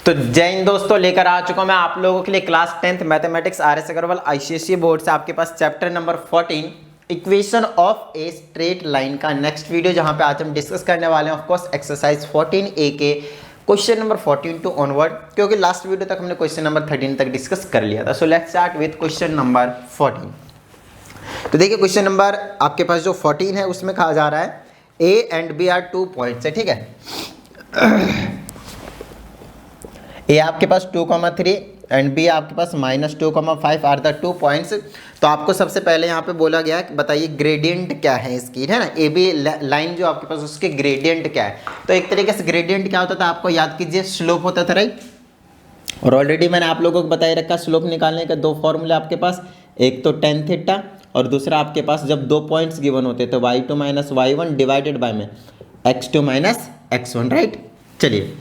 तो जय हिंद दोस्तों, लेकर आ चुका हूं मैं आप लोगों के लिए class 10th mathematics R S. Agarwal ICSE board से आपके पास chapter number 14 equation of a straight line का नेक्स्ट वीडियो, जहां पे आज हम डिस्कस करने वाले हैं ऑफ कोर्स एक्सरसाइज 14A के क्वेश्चन नंबर 14 टू ऑनवर्ड, क्योंकि लास्ट वीडियो तक हमने क्वेश्चन नंबर 13 तक डिस्कस कर लिया था। So let's start with question number 14। तो देखिए क्वेश्चन नंबर आपके पास जो 14 है उसमें कहा जा रहा है A and B are 2 points है, ठीक है। ए आपके पास 2,3 एंड बी आपके पास -2,5 आर द 2 पॉइंट्स। तो आपको सबसे पहले यहाँ पे बोला गया है बताइए ग्रेडियंट क्या है इसकी, है ना। ए बी लाइन जो आपके पास उसके ग्रेडियंट क्या है। तो एक तरीके से ग्रेडियंट क्या होता था आपको याद कीजिए, स्लोप होता था, राइट। और ऑलरेडी मैंने आप लोगों को बताई रखा स्लोप निकालने का दो फॉर्मूले आपके पास, एक तो tan थीटा और दूसरा आपके पास जब दो पॉइंट्स गिवन होते तो y2 - y1 डिवाइडेड बाय में x2 - x1, राइट। चलिए,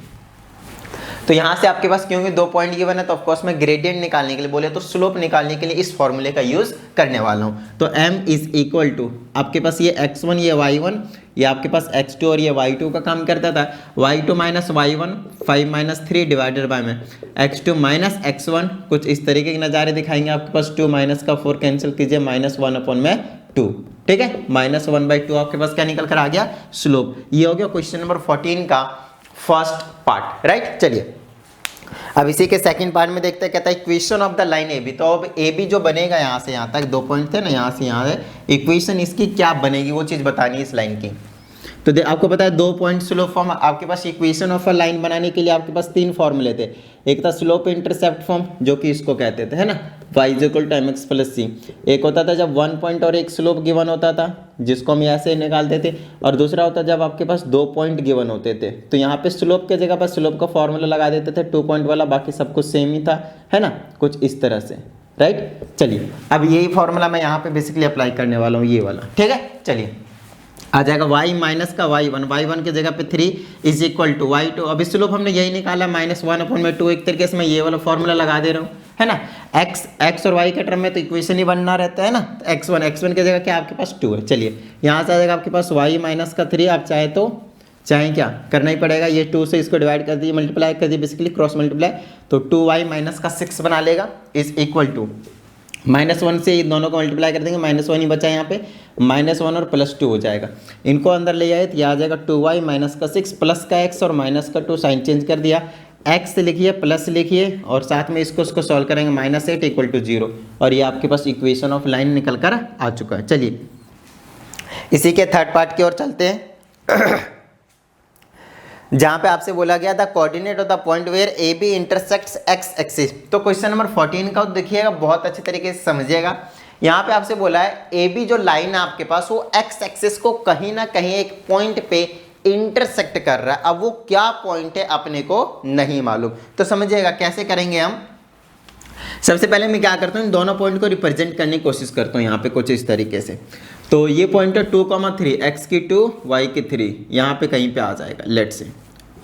तो यहाँ से आपके पास क्योंकि दो पॉइंट गिवन है तो ऑफकोर्स मैं ग्रेडियंट निकालने के लिए बोले तो स्लोप निकालने के लिए इस फॉर्मूले का यूज करने वाला हूँ। तो m इज इक्वल टू आपके पास ये x1 ये y1, ये आपके पास x2 और ये y2 का काम करता था। y2 - y1 5 - 3 डिवाइडेड बाय में x2 - x1, कुछ इस तरीके के नज़ारे दिखाएंगे आपके पास। 2 माइनस का 4 कैंसिल कीजिए, -1/2, ठीक है। -1/2 आपके पास क्या निकल कर आ गया, स्लोप। ये हो गया क्वेश्चन नंबर 14 का फर्स्ट पार्ट, राइट। चलिए अब इसी के सेकंड पार्ट में देखते हैं, कहता है equation of the line A B. तो अब ए बी जो बनेगा यहाँ से यहाँ तक दो पॉइंट थे ना, यहाँ से यहाँ है, इक्वेशन इसकी क्या बनेगी वो चीज़ बतानी है इस लाइन की। तो आपको पता है दो पॉइंट स्लोप फॉर्म आपके पास इक्वेशन ऑफ अ लाइन बनाने के लिए आपके पास तीन फॉर्मूले थे। एक था स्लोप इंटरसेप्ट फॉर्म जो कि इसको कहते थे, है ना, y = mx + c। एक होता था जब वन पॉइंट और एक स्लोप गिवन होता था जिसको हम ऐसे निकालते थे, और दूसरा होता जब आपके पास दो पॉइंट गिवन होते थे तो यहाँ पे स्लोप के जगह पर स्लोप का फॉर्मूला लगा देते थे 2 पॉइंट वाला, बाकी सब कुछ सेम ही था, है ना, कुछ इस तरह से, राइट। चलिए अब यही फॉर्मूला मैं यहाँ पे बेसिकली अप्लाई करने वाला हूँ, ये वाला, ठीक है। चलिए आ जाएगा y माइनस का y1 की जगह पे 3 इज इक्वल टू y2। अब स्लोप हमने यही निकाला -1/2। एक तरीके से मैं ये वाला फॉर्मूला लगा दे रहा हूँ, है ना। x और y के टर्म में तो इक्वेशन ही बनना रहता है ना। x1 की जगह क्या आपके पास 2 है। चलिए यहाँ से आ जाएगा आपके पास y - 3। आप चाहें क्या करना ही पड़ेगा, ये 2 से इसको डिवाइड कर दीजिए, मल्टीप्लाई कर दीजिए, बेसिकली क्रॉस मल्टीप्लाई। तो 2y - 6 बना लेगा इज इक्वल टू -1 से इन दोनों को मल्टीप्लाई कर देंगे, -1 ही बचा यहाँ पे, -1 और +2 हो जाएगा। इनको अंदर ले आए तो यह आ जाएगा 2y - 6 प्लस का x और -2 साइन चेंज कर दिया, x लिखिए प्लस लिखिए और साथ में इसको सॉल्व करेंगे -8 = 0, और ये आपके पास इक्वेशन ऑफ लाइन निकल कर आ चुका है। चलिए इसी के थर्ड पार्ट की ओर चलते हैं जहां पे आपसे बोला गया था coordinate of the point where A B intersects X axis. तो क्वेश्चन नंबर 14 का देखिएगा, बहुत अच्छे तरीके से समझिएगा। यहाँ पे आपसे बोला है ए बी जो लाइन है आपके पास वो एक्स एक्सिस को कहीं ना कहीं एक पॉइंट पे इंटरसेक्ट कर रहा है। अब वो क्या पॉइंट है अपने को नहीं मालूम, तो समझिएगा कैसे करेंगे हम। सबसे पहले मैं क्या करता हूँ, इन दोनों पॉइंट को रिप्रेजेंट करने की कोशिश करता हूँ यहाँ पे कुछ इस तरीके से। तो ये पॉइंट है 2,3, x की 2 y की 3, यहाँ पे कहीं पे आ जाएगा, लेट्स से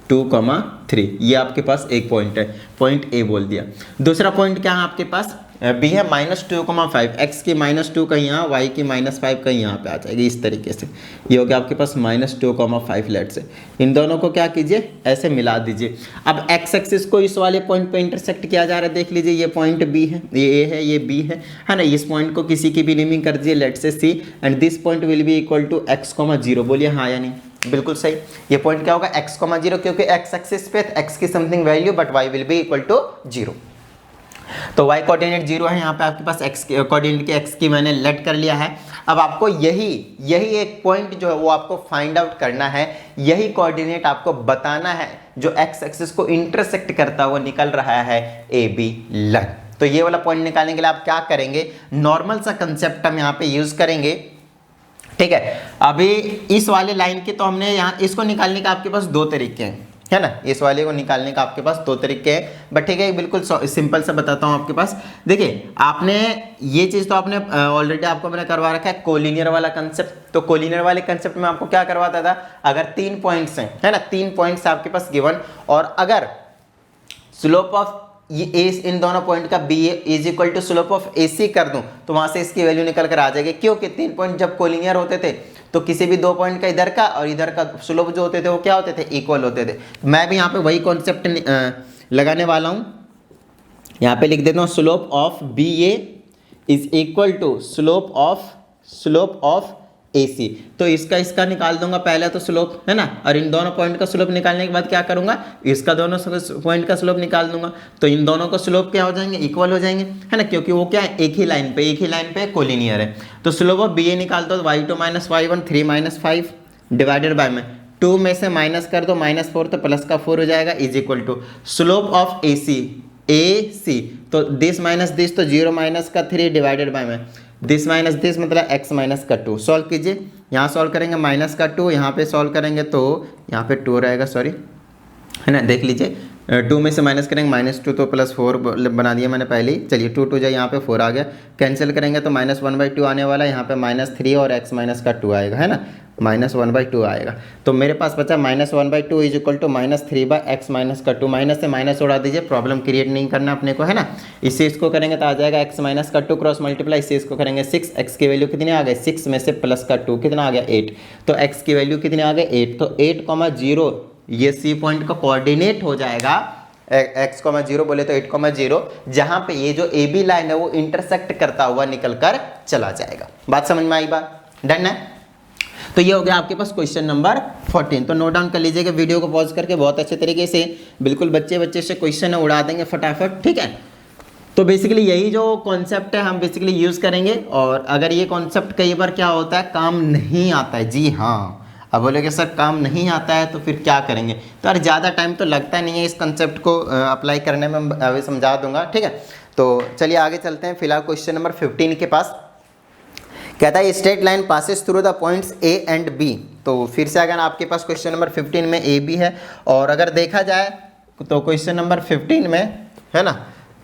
2,3। ये आपके पास एक पॉइंट है, पॉइंट ए बोल दिया। दूसरा पॉइंट क्या है आपके पास, बी है -2,5, x की -2 कहीं यहाँ, y की -5 कहीं यहाँ पे आ जाएगी इस तरीके से। ये हो गया आपके पास -2,5, लेट से। इन दोनों को क्या कीजिए, ऐसे मिला दीजिए। अब x एक्सिस को इस वाले पॉइंट पे इंटरसेक्ट किया जा रहा है, देख लीजिए ये पॉइंट बी है, ये ए है, ये बी है ना। इस पॉइंट को किसी की भी नेमिंग कर दीजिए, let say C, and this point will be equal to x,0। बोलिए हाँ या नहीं, बिल्कुल सही। ये पॉइंट क्या होगा, x,0, क्योंकि x एक्सिस पे x की something value but y will be equal to 0। तो y कोऑर्डिनेट 0 है, यहाँ पे आपके पास x कोऑर्डिनेट के x की मैंने लेट कर लिया है। अब आपको यही एक पॉइंट जो है वो आपको फाइंड आउट करना है, यही कोऑर्डिनेट आपको बताना है जो x एक्सिस को इंटरसेक्ट करता हुआ निकल रहा है ए बी लाइन। तो ये वाला पॉइंट निकालने के लिए आप क्या करेंगे, नॉर्मल सा कंसेप्ट हम यहाँ पे यूज करेंगे, ठीक है। अभी इस वाले लाइन के तो हमने यहाँ इसको निकालने का आपके पास दो तरीके हैं, है ना। इस वाले को निकालने का आपके पास दो तरीके हैं, बट ठीक है बिल्कुल सिंपल सा बताता हूँ आपके पास। देखिए आपने ये चीज़ तो आपने ऑलरेडी आपको मैंने करवा रखा है कोलिनियर वाला कंसेप्ट। तो कोलिनियर वाले कंसेप्ट में आपको क्या करवाता था, अगर 3 पॉइंट्स हैं, है ना, 3 पॉइंट्स आपके पास गिवन, और अगर स्लोप ऑफ ये ए इन दोनों पॉइंट का B is equal to slope of A C कर दूं तो वहां से इसकी वैल्यू निकल कर आ जाएगी, क्योंकि 3 पॉइंट जब कोलिनियर होते थे तो किसी भी 2 पॉइंट का इधर का और इधर का स्लोप जो होते थे वो क्या होते थे, इक्वल होते थे। मैं भी यहाँ पे वही कॉन्सेप्ट लगाने वाला हूँ, यहाँ पे लिख देता हूँ slope of B A is equal to slope of A C. तो इसका निकाल दूंगा पहले तो स्लोप, है ना, और इन दोनों पॉइंट का स्लोप निकालने के बाद क्या करूंगा, इसका दोनों पॉइंट का स्लोप निकाल दूंगा। तो इन दोनों का स्लोप क्या हो जाएंगे, इक्वल हो जाएंगे, है ना, क्योंकि वो क्या है, एक ही लाइन पे कोलिनियर है। तो स्लोप ऑफ बी ए निकाल दो, y2 - y1 3 - 5 डिवाइडेड बाय में 2 में से माइनस कर दो -4 तो प्लस का 4 हो जाएगा, is equal to slope of A C तो दिस माइनस दिस तो 0 माइनस का 3 डिवाइडेड बाय में दिस माइनस दिस मतलब x माइनस का 2। सॉल्व कीजिए, यहाँ सॉल्व करेंगे माइनस का 2, यहाँ पे सॉल्व करेंगे तो यहाँ पे 2 रहेगा, सॉरी, है ना, देख लीजिए 2 में से माइनस करेंगे -2 तो +4 बना दिया मैंने पहले ही। चलिए 2 2 जाए, यहाँ पे 4 आ गया, कैंसिल करेंगे तो -1/2 आने वाला है, यहाँ पे -3 और x माइनस का 2 आएगा, है ना, -1/2 आएगा। तो मेरे पास बचा -1/2 is equal to -3/x minus का 2, माइनस से माइनस उड़ा दीजिए, प्रॉब्लम क्रिएट नहीं करना अपने को, है ना। इससे इसको करेंगे तो आ जाएगा x माइनस का 2 क्रॉस मल्टीप्लाई, इससे इसको करेंगे 6, x की वैल्यू कितनी आ गई, 6 में से प्लस का 2 कितना आ गया 8, तो x की वैल्यू कितनी आ गई 8, तो 8,0 ये सी पॉइंट का कोऑर्डिनेट हो जाएगा, x,0 बोले तो 8,0, जहां पे ये जो ए बी लाइन है वो इंटरसेक्ट करता हुआ निकल कर चला जाएगा। बात समझ में आई, बात डन है। तो ये हो गया आपके पास क्वेश्चन नंबर 14। तो नोट डाउन कर लीजिएगा वीडियो को पॉज करके, बहुत अच्छे तरीके से बिल्कुल बच्चे से क्वेश्चन उड़ा देंगे फटाफट, ठीक है। तो बेसिकली यही जो कॉन्सेप्ट है हम बेसिकली यूज़ करेंगे, और अगर ये कॉन्सेप्ट कई बार क्या होता है, काम नहीं आता है, जी हाँ, अब बोलोगे सर काम नहीं आता है तो फिर क्या करेंगे, तो यार ज़्यादा टाइम तो लगता नहीं है इस कंसेप्ट को अप्लाई करने में, अभी समझा दूंगा, ठीक है। तो चलिए आगे चलते हैं, फिलहाल क्वेश्चन नंबर 15 के पास कहता है straight line passes through the points A and B. तो फिर से अगर आपके पास क्वेश्चन नंबर 15 में ए बी है, और अगर देखा जाए तो क्वेश्चन नंबर 15 में, है ना,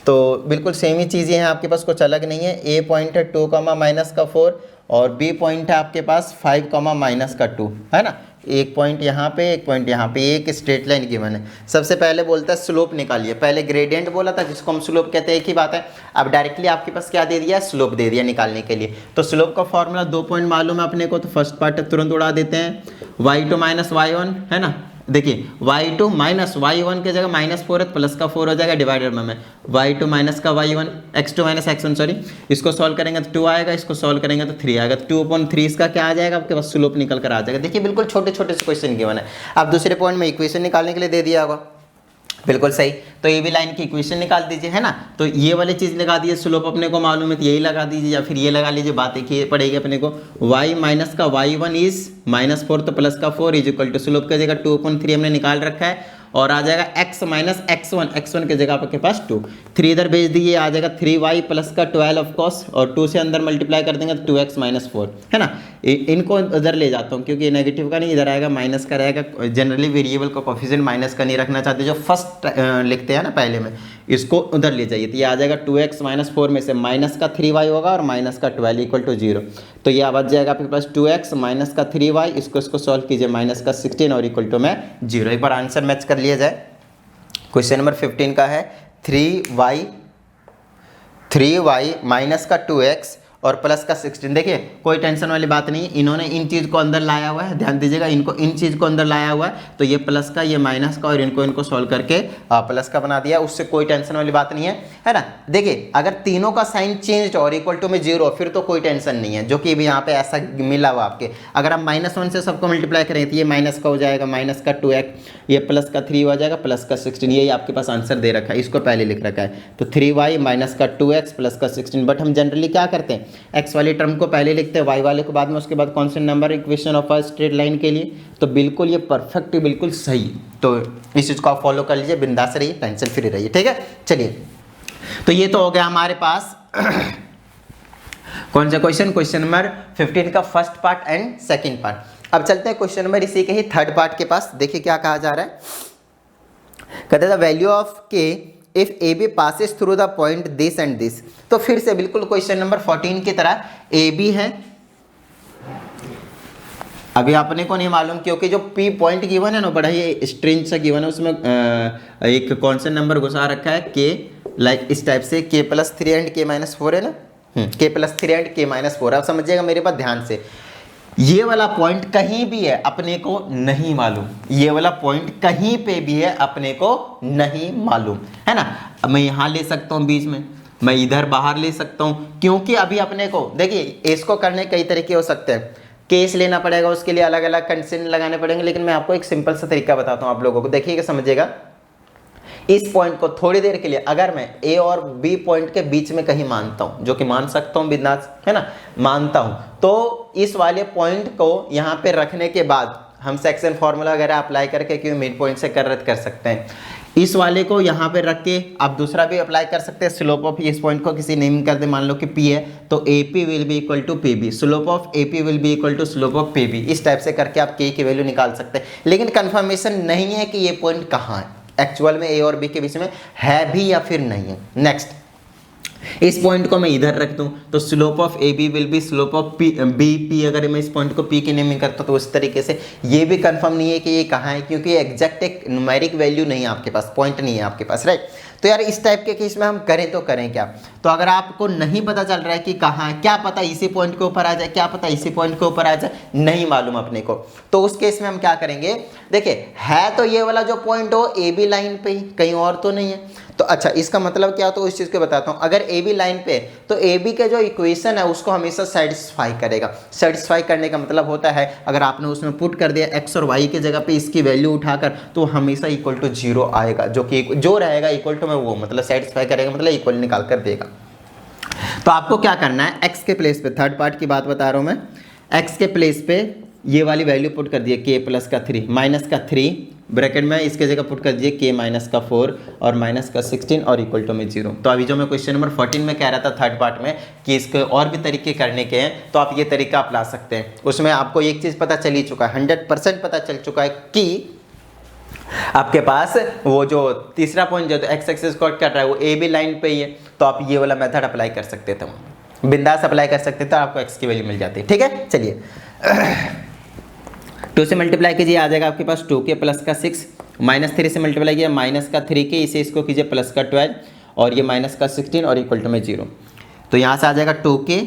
तो बिल्कुल सेम ही चीज़ें हैं आपके पास, कुछ अलग नहीं है। ए पॉइंट है 2, -4 और बी पॉइंट है आपके पास 5, -2, है ना, एक पॉइंट यहाँ पे, एक पॉइंट यहाँ पे, एक स्ट्रेट लाइन गिवन है। सबसे पहले बोलता है स्लोप निकालिए, पहले ग्रेडियंट बोला था जिसको हम स्लोप कहते हैं, एक ही बात है। अब डायरेक्टली आपके पास क्या दे दिया, स्लोप दे दिया निकालने के लिए। तो स्लोप का फॉर्मूला 2 पॉइंट मालूम है अपने को, तो फर्स्ट पार्ट तुरंत उड़ा देते हैं, y2 - y1, है ना, देखिए y2 - y1 की जगह -4 है, प्लस का 4 हो जाएगा डिवाइडेड में y2 - का y1, x2 - x1, सॉरी, इसको सॉल्व करेंगे तो 2 आएगा, इसको सॉल्व करेंगे तो 3 आएगा, तो 2/3 इसका क्या आ जाएगा आपके पास, स्लोप निकल कर आ जाएगा। देखिए बिल्कुल छोटे छोटे से क्वेश्चन गिवन है। अब दूसरे पॉइंट में इक्वेशन निकालने के लिए दे दिया होगा, बिल्कुल सही, तो ये भी लाइन की इक्वेशन निकाल दीजिए, है ना। तो ये वाली चीज़ लगा दीजिए, स्लोप अपने को मालूम है तो यही लगा दीजिए, या फिर ये लगा लीजिए, बात एक ही पड़ेगी अपने को, y माइनस का y1 इज -4 तो प्लस का 4 इज इक्वल टू स्लोप की जगह 2/3 हमने निकाल रखा है, और आ जाएगा x माइनस x1 की जगह आपके पास 2, 3 इधर भेज दिए, आ जाएगा 3y प्लस का 12 ऑफ कोर्स, और 2 से अंदर मल्टीप्लाई कर देंगे तो 2x - 4, है ना। इनको इधर ले जाता हूँ क्योंकि नेगेटिव का नहीं, इधर आएगा माइनस का रहेगा, जनरली वेरिएबल का कोफिशिएंट माइनस का नहीं रखना चाहते, जो फर्स्ट लिखते हैं ना पहले में, इसको उधर ले जाइए, तो ये आ जाएगा 2x - 4 में से माइनस का 3y होगा और माइनस का 12 इक्वल टू 0, तो ये बच जाएगा आपके पास 2x माइनस का 3y, इसको सॉल्व कीजिए, माइनस का 16 और इक्वल टू में 0। एक बार आंसर मैच कर लिया जाए। क्वेश्चन नंबर 15 का है 3y माइनस का 2x और प्लस का 16। देखिए कोई टेंशन वाली बात नहीं, इन्होंने इन चीज़ को अंदर लाया हुआ है, ध्यान दीजिएगा, इनको इन चीज़ को अंदर लाया हुआ है, तो ये प्लस का, ये माइनस का, और इनको सॉल्व करके प्लस का बना दिया, उससे कोई टेंशन वाली बात नहीं है ना। देखिए अगर तीनों का साइन चेंज और इक्वल टू में 0 फिर तो कोई टेंशन नहीं है, जो कि भी यहाँ पे ऐसा मिला हुआ आपके। अगर आप -1 से सबको मल्टीप्लाई करें तो ये माइनस का हो जाएगा, माइनस का 2x, ये प्लस का 3 हो जाएगा, प्लस का 16, यही आपके पास आंसर दे रखा है, इसको पहले लिख रखा है। तो 3y माइनस का 2x प्लस का 16, बट हम जनरली क्या करते हैं, x वाली टर्म को पहले लिखते हैं, y वाले को बाद में, उसके बाद constant number equation of a straight line के लिए। तो बिल्कुल ये परफेक्ट, बिल्कुल सही, तो इस चीज़ को आप फॉलो कर लीजिए, बिंदास रहिए, टेंशन फ्री रहिए, ठीक है। चलिए तो ये तो हो गया हमारे पास कौन सा क्वेश्चन, क्वेश्चन नंबर 15 का first part and second part. अब चलते हैं क्वेश्चन नंबर इसी के ही थर्ड पार्ट के पास। देखिए क्या कहा जा रहा है, कहते हैं the value of k if A B passes through the point this and this. तो फिर से बिल्कुल क्वेश्चन नंबर 14 की तरह ए बी है, अभी अपने को नहीं मालूम क्योंकि जो P पॉइंट गिवन है ना बड़ा ही स्ट्रेंज सा गिवन है, उसमें एक कांस्टेंट नंबर घुसा रखा है K, लाइक इस टाइप से k +3 एंड k - 4 है ना, k +3 एंड k - 4। आप समझिएगा मेरे पास ध्यान से, ये वाला पॉइंट कहीं भी है अपने को नहीं मालूम, ये वाला पॉइंट कहीं पे भी है अपने को नहीं मालूम, है ना। अब मैं यहाँ ले सकता हूँ बीच में, मैं इधर बाहर ले सकता हूँ, क्योंकि अभी अपने को देखिए इसको करने कई तरीके हो सकते हैं। केस लेना पड़ेगा, उसके लिए अलग अलग कंडीशन लगाने पड़ेंगे, लेकिन मैं आपको एक सिंपल सा तरीका बताता हूँ आप लोगों को, देखिएगा समझिएगा। इस पॉइंट को थोड़ी देर के लिए अगर मैं ए और बी पॉइंट के बीच में कहीं मानता हूं, जो कि मान सकता हूं बिंदास, है ना, मानता हूं, तो इस वाले पॉइंट को यहां पे रखने के बाद हम सेक्शन फॉर्मूला वगैरह अप्लाई करके क्यों मिड पॉइंट से कर सकते हैं। इस वाले को यहाँ पे रख के आप दूसरा भी अप्लाई कर सकते हैं। स्लोप ऑफ इस पॉइंट को किसी नेम कर दे, मान लो कि P है, तो AP will be equal to PB, slope of AP will be equal to slope of PB। इस टाइप से करके आप K की वैल्यू निकाल सकते हैं, लेकिन कंफर्मेशन नहीं है कि ये पॉइंट कहाँ है, एक्चुअल में A और B के बीच में है भी या फिर नहीं है। नेक्स्ट, इस पॉइंट को मैं इधर रख दूं तो slope of A B will be slope of B P. अगर मैं इस पॉइंट को पी के नेमिंग करता हूं तो उस तरीके से ये भी कंफर्म नहीं है कि ये कहाँ है, क्योंकि एग्जैक्ट एक न्यूमेरिक वैल्यू नहीं है आपके पास, पॉइंट नहीं है आपके पास, राइट। तो यार इस टाइप के केस में हम करें तो करें क्या। तो अगर आपको नहीं पता चल रहा है कि कहाँ है, क्या पता इसी पॉइंट के ऊपर आ जाए, क्या पता इसी पॉइंट के ऊपर आ जाए, नहीं मालूम अपने को, तो उस केस में हम क्या करेंगे, देखिए है तो ये वाला जो पॉइंट हो ए बी लाइन पे ही, कहीं और तो नहीं है। तो अच्छा, इसका मतलब क्या, तो इस चीज़ को बताता हूँ। अगर ए बी लाइन पे तो ए बी के जो इक्वेशन है उसको हमेशा सेटिस्फाई करेगा। सेटिस्फाई करने का मतलब होता है अगर आपने उसमें पुट कर दिया एक्स और वाई की जगह पे इसकी वैल्यू उठाकर, तो हमेशा इक्वल टू 0 आएगा, जो कि जो रहेगा इक्वल टू में वो मतलब सेटिस्फाई करेगा, मतलब इक्वल निकाल कर देगा। तो आपको क्या करना है, एक्स के प्लेस पे, थर्ड पार्ट की बात बता रहा हूँ मैं, एक्स के प्लेस पे ये वाली वैल्यू पुट कर दिए k प्लस का 3 माइनस का 3 ब्रैकेट में, इसके जगह पुट कर दिए k माइनस का 4 और माइनस का 16 और इक्वल टू में 0। तो अभी जो मैं क्वेश्चन नंबर 14 में कह रहा था थर्ड पार्ट में कि इसके और भी तरीके करने के हैं, तो आप ये तरीका अपना सकते हैं। उसमें आपको एक चीज़ पता चल ही चुका है, 100% पता चल चुका है कि आपके पास वो जो तीसरा पॉइंट जो एक्स एक्सिस कट कर रहा है वो ए बी लाइन पे ही है, तो आप ये वाला मेथड अप्लाई कर सकते थे, बिंदास अप्लाई कर सकते थे, आपको एक्स की वैल्यू मिल जाती है। ठीक है, चलिए 2 से मल्टीप्लाई कीजिए, आ जाएगा आपके पास 2k प्लस का 6, माइनस 3 से मल्टीप्लाई किया माइनस का 3k, इसे इसको कीजिए प्लस का 12 और ये माइनस का 16 और इक्वल टू में 0। तो यहाँ से आ जाएगा 2k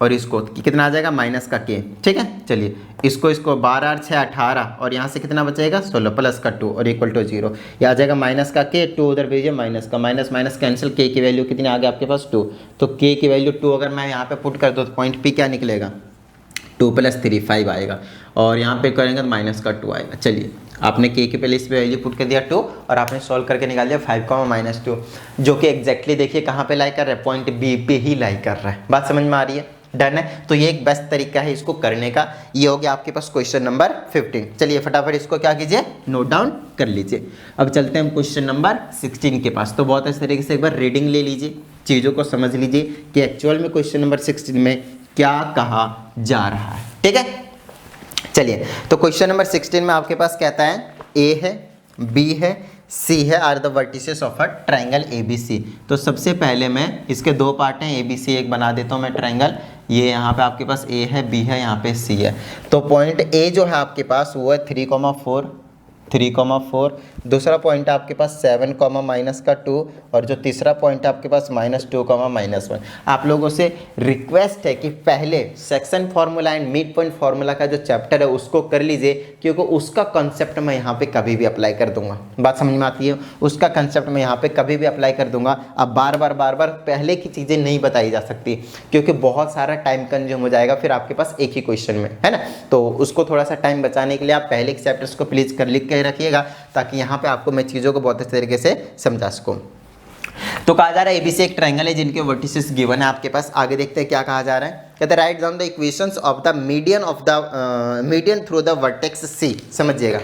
और इसको कितना आ जाएगा माइनस का k। ठीक है, चलिए इसको 12 और 6 18 और यहाँ से कितना बचेगा 16 प्लस का 2 और इक्वल टू 0। ये आ जाएगा माइनस का k, 2 उधर भेजिए माइनस का, माइनस माइनस कैंसिल, k की वैल्यू कितनी आ गई आपके पास 2। तो k की वैल्यू 2 अगर मैं यहाँ पे पुट कर दूँ तो पॉइंट p क्या निकलेगा 2 + 3 5 आएगा, और यहाँ पे करेंगे तो माइनस का 2 आएगा। चलिए आपने k के पहले इस पे वैल्यू पुट कर दिया 2 और आपने सॉल्व करके निकाल दिया 5, -2, जो कि एग्जैक्टली देखिए कहाँ पे लाई कर रहा है, पॉइंट बी पे ही लाई कर रहा है। बात समझ में आ रही है, डन है। तो ये एक बेस्ट तरीका है इसको करने का। ये हो गया आपके पास क्वेश्चन नंबर 15। चलिए फटाफट इसको क्या कीजिए, नोट डाउन कर लीजिए। अब चलते हैं क्वेश्चन नंबर 16 के पास। तो बहुत अच्छे तरीके से एक बार रीडिंग ले लीजिए, चीज़ों को समझ लीजिए कि एक्चुअल में क्वेश्चन नंबर 16 में क्या कहा जा रहा है। ठीक है, चलिए तो क्वेश्चन नंबर 16 में आपके पास कहता है ए है, बी है, सी है, are the vertices of a triangle ABC। तो सबसे पहले मैं इसके दो पार्ट हैं ABC, एक बना देता हूँ मैं ट्रायंगल। ये यहाँ पे आपके पास A है, B है, यहाँ पे C है। तो पॉइंट A जो है आपके पास वो है 3,4, दूसरा पॉइंट आपके पास 7, -2 और जो तीसरा पॉइंट आपके पास -2, -1। आप लोगों से रिक्वेस्ट है कि पहले section formula and mid point formula का जो चैप्टर है उसको कर लीजिए, क्योंकि उसका कंसेप्ट मैं यहाँ पे कभी भी अप्लाई कर दूंगा। बात समझ में आती है, उसका कंसेप्ट मैं यहाँ पे कभी भी अप्लाई कर दूंगा। अब बार बार पहले की चीज़ें नहीं बताई जा सकती, क्योंकि बहुत सारा टाइम कंज्यूम हो जाएगा फिर आपके पास एक ही क्वेश्चन में, है ना। तो उसको थोड़ा सा टाइम बचाने के लिए आप पहले के चैप्टर्स को प्लीज़ कर लिख के रखिएगा, ताकि यहाँ पे आपको मैं चीज़ों को बहुत अच्छे तरीके से समझा सकूँ। तो कहा जा रहा है ABC एक ट्रायंगल है जिनके वर्टिसेस गिवन है आपके पास। आगे देखते हैं क्या कहा जा रहा है। कहते हैं write down the equations of the median through the vertex C। समझिएगा,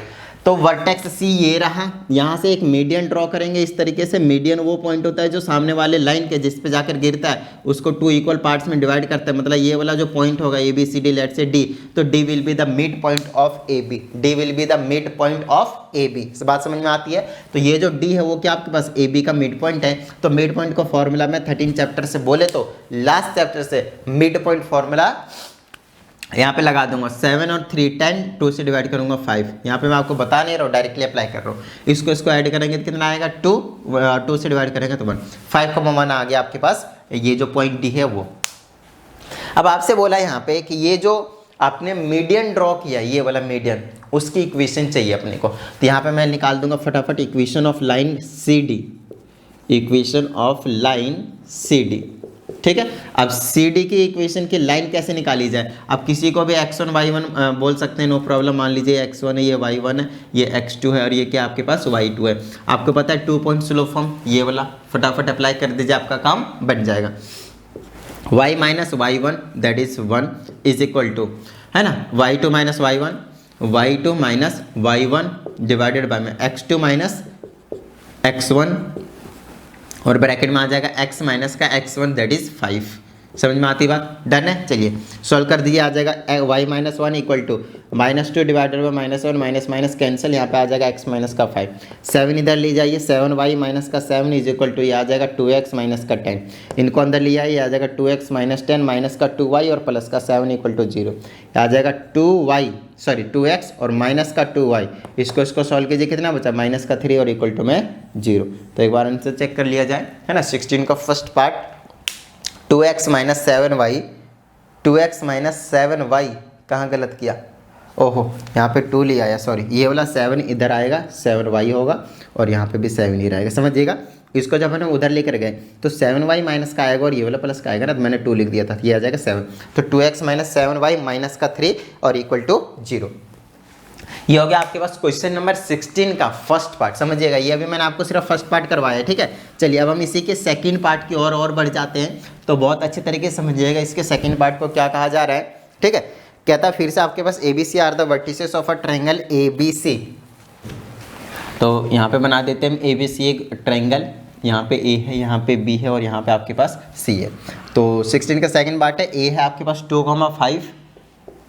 तो वर्टेक्स C ये रहा, यहाँ से एक मीडियन ड्रॉ करेंगे इस तरीके से। मीडियन वो पॉइंट होता है जो सामने वाले लाइन के जिस पे जाकर गिरता है उसको 2 इक्वल पार्ट्स में डिवाइड करता है। मतलब ये वाला जो पॉइंट होगा ABCD, लेट से D, तो D will be the mid point of AB, D will be the mid point of AB। बात समझ में आती है। तो ये जो D है वो क्या आपके पास AB का मिड पॉइंट है। तो मिड पॉइंट का फॉर्मूला में 13 चैप्टर से बोले तो लास्ट चैप्टर से मिड पॉइंट फॉर्मूला यहाँ पे लगा दूंगा 7 और 3 10, 2 से डिवाइड करूंगा 5। यहाँ पे मैं आपको बता नहीं रहा हूँ, डायरेक्टली अप्लाई कर रहा हूँ। इसको ऐड करेंगे तो कितना आएगा 2 से डिवाइड करेंगे तो 1, 5 का 1 आ गया आपके पास। ये जो पॉइंट D है वो। अब आपसे बोला यहाँ पे कि ये जो आपने मीडियन ड्रॉ किया, ये वाला मीडियन, उसकी इक्वेशन चाहिए अपने को। तो यहाँ पे मैं निकाल दूंगा फटाफट equation of line C D, equation of line C D, ठीक है। अब सी डी की इक्वेशन की लाइन कैसे निकाली जाए, अब किसी को भी x1 y1 बोल सकते हैं, नो प्रॉब्लम। मान लीजिए x1 है, ये y1 है, ये x2 है और ये क्या आपके पास y2 है। आपको पता है 2 पॉइंट स्लो फॉर्म, ये वाला फटाफट अप्लाई कर दीजिए, आपका काम बन जाएगा। y minus Y one that is 1 is equal to, है ना, y2 minus y1, y2 minus y1 divided by में x2 माइनस x1 और ब्रैकेट में आ जाएगा x माइनस का x1 दैट इज 5। समझ में आती बात, डन है। चलिए सॉल्व कर दीजिए, आ जाएगा y minus 1 equal to -2 divided by -1, minus minus cancel, यहाँ पे आ जाएगा x माइनस का 5। 7 इधर ले जाइए, 7y माइनस का 7 इज इक्वल टू, ये आ जाएगा 2x माइनस का 10। इनको अंदर ले आइए, आ जाएगा 2x माइनस 10 माइनस का 2y और प्लस का 7 इक्वल टू 0। आ जाएगा 2x और माइनस का 2y, इसको सॉल्व कीजिए, कितना बचा माइनस का 3 और इक्वल टू में 0। तो एक बार आंसर चेक कर लिया जाए, है ना। 16 का first part 2x minus 7y, 2x minus 7y कहाँ गलत किया, ओहो यहाँ पे 2 ले आया, सॉरी, ये वाला 7 इधर आएगा, 7y होगा और यहाँ पे भी 7 ही रहेगा, समझिएगा। इसको जब हम उधर लेकर गए तो 7y माइनस का आएगा और ये वाला प्लस का आएगा ना, तो मैंने 2 लिख दिया था, ये आ जाएगा 7। तो 2x माइनस 7y माइनस का 3 और इक्वल टू 0। ये हो गया आपके पास क्वेश्चन नंबर 16 का फर्स्ट पार्ट, समझिएगा। ये अभी मैंने आपको सिर्फ फर्स्ट पार्ट करवाया है, ठीक है। चलिए अब हम इसी के सेकंड पार्ट की और बढ़ जाते हैं, तो बहुत अच्छे तरीके से समझिएगा इसके सेकंड पार्ट को क्या कहा जा रहा है, ठीक है। कहता है फिर से आपके पास ABC are the vertices of a triangle ABC। तो यहाँ पे बना देते हैं ABC एक ट्रायंगल, यहाँ पे A है, यहाँ पे B है और यहाँ पे आपके पास C है। तो 16 का सेकंड पार्ट है, A है आपके पास 2,5,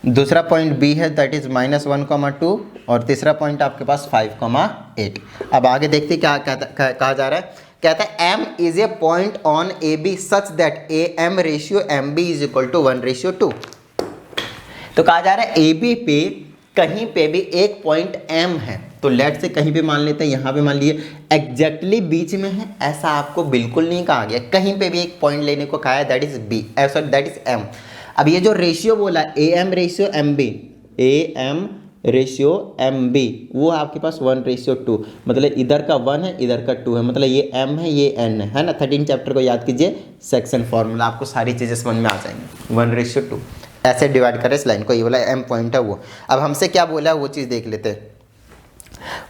दूसरा पॉइंट B है दैट इज -1,2 और तीसरा पॉइंट आपके पास 5,8। अब आगे देखते क्या कहा जा रहा है। कहता है M is a point on AB such that AM ratio MB is equal to 1:2। तो कहा जा रहा है AB पे कहीं पे भी एक पॉइंट M है, तो लेट से कहीं भी मान लेते हैं, यहाँ पे मान लिए एग्जैक्टली बीच में है, ऐसा आपको बिल्कुल नहीं कहा गया, कहीं पे भी एक पॉइंट लेने को कहा है that is B, sorry that is M। अब ये जो रेशियो बोला AM ratio MB, AM ratio MB, वो आपके पास 1:2, मतलब इधर का 1 है इधर का 2 है, मतलब ये M है ये N है ना। 13 चैप्टर को याद कीजिए, सेक्शन फॉर्मूला, आपको सारी चीज़ें समझ में आ जाएंगी। 1:2 ऐसे डिवाइड करें इस लाइन को, ये वाला M पॉइंट है वो। अब हमसे क्या बोला है वो चीज़ देख लेते हैं।